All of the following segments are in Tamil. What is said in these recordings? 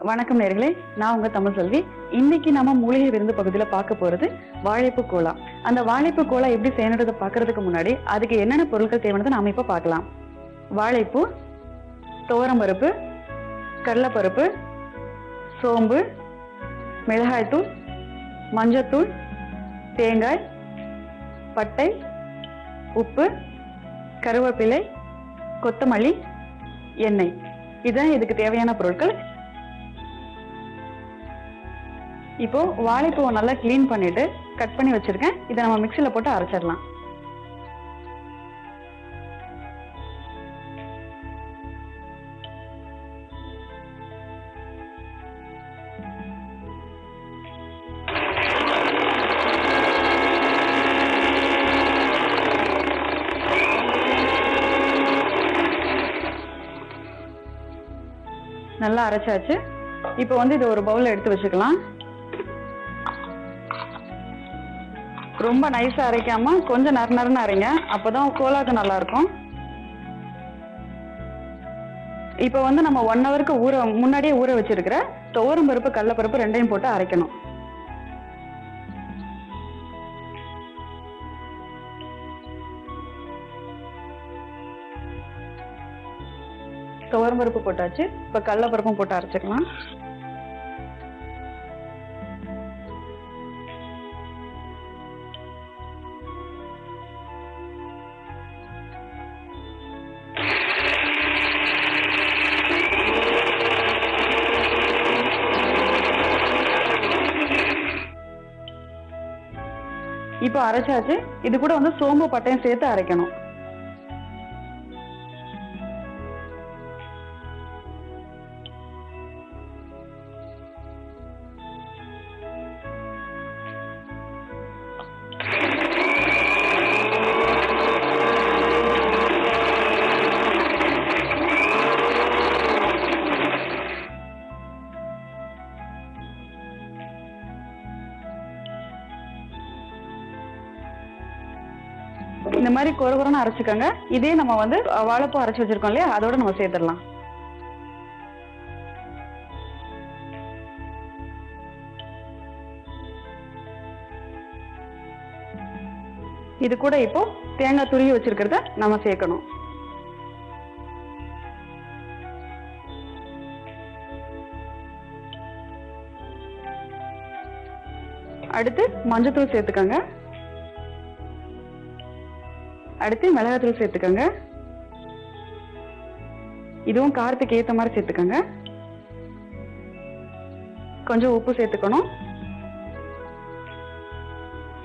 வணக்கம் நேயர்களே, நான் உங்க தமிழ் செல்வி. இன்னைக்கு நம்ம மூலிகை விருந்து பகுதியில பார்க்க போறது வாழைப்பு கோலா. அந்த வாழைப்பு கோலா எப்படி செய்யணுன்றதை பார்க்கறதுக்கு முன்னாடி அதுக்கு என்னென்ன பொருட்கள் தேவையானதை நாம இப்ப பார்க்கலாம். வாழைப்பூ, துவரம்பருப்பு, கடலைப்பருப்பு, சோம்பு, மிளகாய்த்தூள், மஞ்சத்தூள், தேங்காய், பட்டை, உப்பு, கருவேப்பிலை, கொத்தமல்லி, எண்ணெய். இதுதான் இதுக்கு தேவையான பொருட்கள். இப்போ வாழைப்பூவை நல்லா கிளீன் பண்ணிட்டு கட் பண்ணி வச்சிருக்கேன். இதை நம்ம மிக்சியில போட்டு அரைச்சிடலாம். நல்லா அரைச்சாச்சு. இப்போ வந்து இது ஒரு பவுல்ல எடுத்து வச்சுக்கலாம். ரொம்ப நைஸா அரைக்காம கொஞ்சம் நறுநறுன்னு அரைங்க, அப்பதான் கோலாக்கு நல்லா இருக்கும். இப்போ வந்து நம்ம 1 ஹவருக்கு முன்னாடியே ஊற வச்சிருக்கிற துவரம் பருப்பு, கடலைப்பருப்பு ரெண்டையும் போட்டு அரைக்கணும். துவரம் பருப்பு போட்டாச்சு. இப்ப கடலைப்பருப்பும் போட்டு அரைச்சிக்கலாம். இப்போ அரைச்சாச்சு. இது கூட வந்து சோம்பு, பட்டையும் சேர்த்து அரைக்கணும். இந்த மாதிரி கொரகொரன்னு அரைச்சுக்கோங்க. இதே நம்ம வந்து வாழைப்பூ அரைச்சு வச்சிருக்கோம் இல்லையா, அதோட நம்ம சேர்த்துடலாம். இது கூட இப்போ தேங்காய் துருவி வச்சிருக்கிறத நம்ம சேர்க்கணும். அடுத்து மஞ்சத்தூள் சேர்த்துக்கோங்க. அடுத்து மிளகாத்தூள் சேர்த்துக்கோங்க. இதுவும் காரத்துக்கு ஏத்த மாதிரி சேர்த்துக்கோங்க. கொஞ்சம் உப்பு சேர்த்துக்கணும்.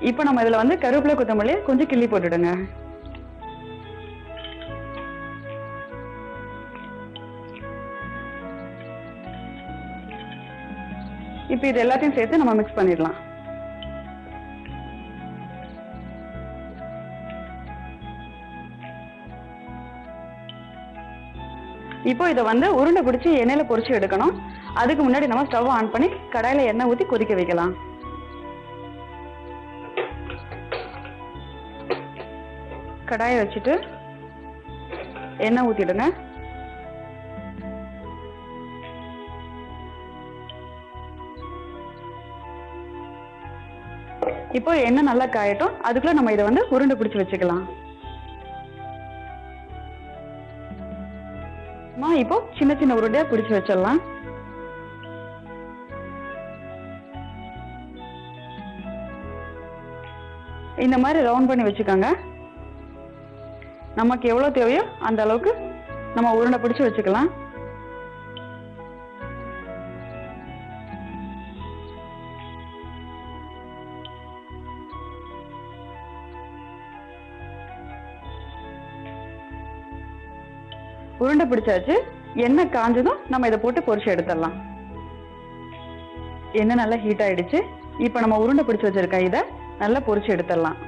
இப்போ நம்ம இதுல வந்து கருவேப்பிலை, கொத்தமல்லி கொஞ்சம் கிள்ளி போட்டுடுங்க. இப்போ இது எல்லாத்தையும் சேர்த்து நம்ம மிக்ஸ் பண்ணிடலாம். இப்போ இதை வந்து உருண்டை பிடிச்சி எண்ணெயில பொரிச்சு எடுக்கணும். அதுக்கு முன்னாடி நம்ம ஸ்டவ் ஆன் பண்ணி கடாயில எண்ணெய் ஊற்றி கொதிக்க வைக்கலாம். கடாயை வச்சுட்டு எண்ணெய் ஊத்திடுங்க. இப்போ எண்ணெய் நல்லா காயட்டும். அதுக்குள்ள நம்ம இதை வந்து உருண்டை பிடிச்சி வச்சுக்கலாம். இப்போ சின்ன சின்ன உருண்டையா பிடிச்சு வச்சிடலாம். இந்த மாதிரி ரவுண்ட் பண்ணி வச்சுக்கோங்க. நமக்கு எவ்வளவு தேவையோ அந்த அளவுக்கு நம்ம உருண்டை பிடிச்சு வச்சுக்கலாம். உருண்டை பிடிச்சாச்சு. எண்ணெய் காஞ்சதும் நம்ம இதை போட்டு பொரிச்சு எடுத்துடலாம். எண்ணெய் நல்லா ஹீட் ஆயிடுச்சு. இப்போ நம்ம உருண்டை பிடிச்சு வச்சிருக்க இதை நல்லா பொரிச்சு எடுத்துடலாம்.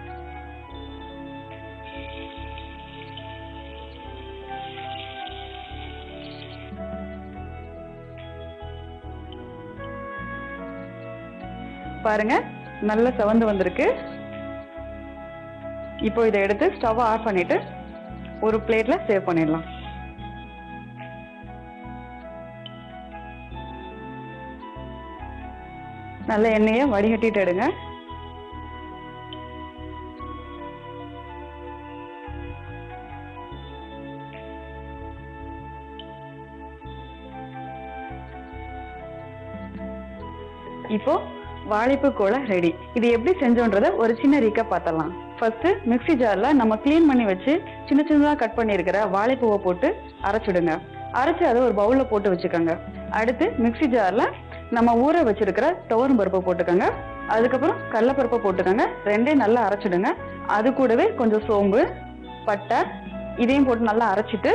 பாருங்க, நல்ல செவந்து வந்திருக்கு. இப்போ இதை எடுத்து ஸ்டவ் ஆஃப் பண்ணிட்டு ஒரு பிளேட்ல சேவ் பண்ணிடலாம். நல்ல எண்ணெயை வடிகட்டிட்டு எடுங்க. இப்போ வாழைப்பூ கோலா ரெடி. இது எப்படி செஞ்சோன்றத ஒரு சின்ன ரீக்கப் பார்த்தலாம். ஃபர்ஸ்ட் மிக்ஸி ஜார்ல நம்ம க்ளீன் பண்ணி வச்சு சின்ன சின்னதா கட் பண்ணியிருக்கிற வாழைப்பூவை போட்டு அரைச்சிடுங்க. அரைச்சு அதை ஒரு பவுல்ல போட்டு வச்சுக்கோங்க. அடுத்து மிக்ஸி ஜார்ல நம்ம ஊற வச்சிருக்கிற துவரம் பருப்பை போட்டுக்கோங்க. அதுக்கப்புறம் கடலைப்பருப்பை போட்டுக்கோங்க. ரெண்டையும் நல்லா அரைச்சிடுங்க. அது கூடவே கொஞ்சம் சோம்பு, பட்டை இதையும் போட்டு நல்லா அரைச்சிட்டு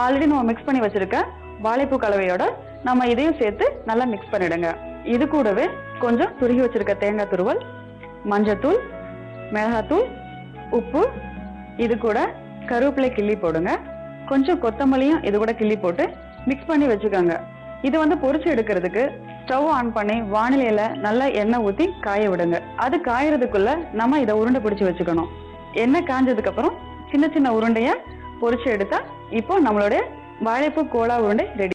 ஆல்ரெடி நம்ம மிக்ஸ் பண்ணி வச்சிருக்க வாழைப்பூ கலவையோட நம்ம இதையும் சேர்த்து நல்லா மிக்ஸ் பண்ணிடுங்க. இது கூடவே கொஞ்சம் துருகி வச்சிருக்க தேங்காய் துருவல், மஞ்சத்தூள், மிளகாத்தூள், உப்பு, இது கூட கருவேப்பிலை கிள்ளி போடுங்க. கொஞ்சம் கொத்தமல்லியும் இது கூட கிள்ளி போட்டு மிக்ஸ் பண்ணி வச்சுக்கோங்க. இது பொரிச்சு எடுக்கிறதுக்கு ஸ்டவ் ஆன் பண்ணி வானிலையில நல்லா எண்ணெய் ஊத்தி காய விடுங்க. அது காயறதுக்குள்ள நம்ம இதை உருண்டை பிடிச்சு வச்சுக்கணும். எண்ணெய் காஞ்சதுக்கு அப்புறம் சின்ன சின்ன உருண்டைய பொரிச்சு எடுத்தா இப்போ நம்மளுடைய வாழைப்பூ கோலா உருண்டை ரெடி.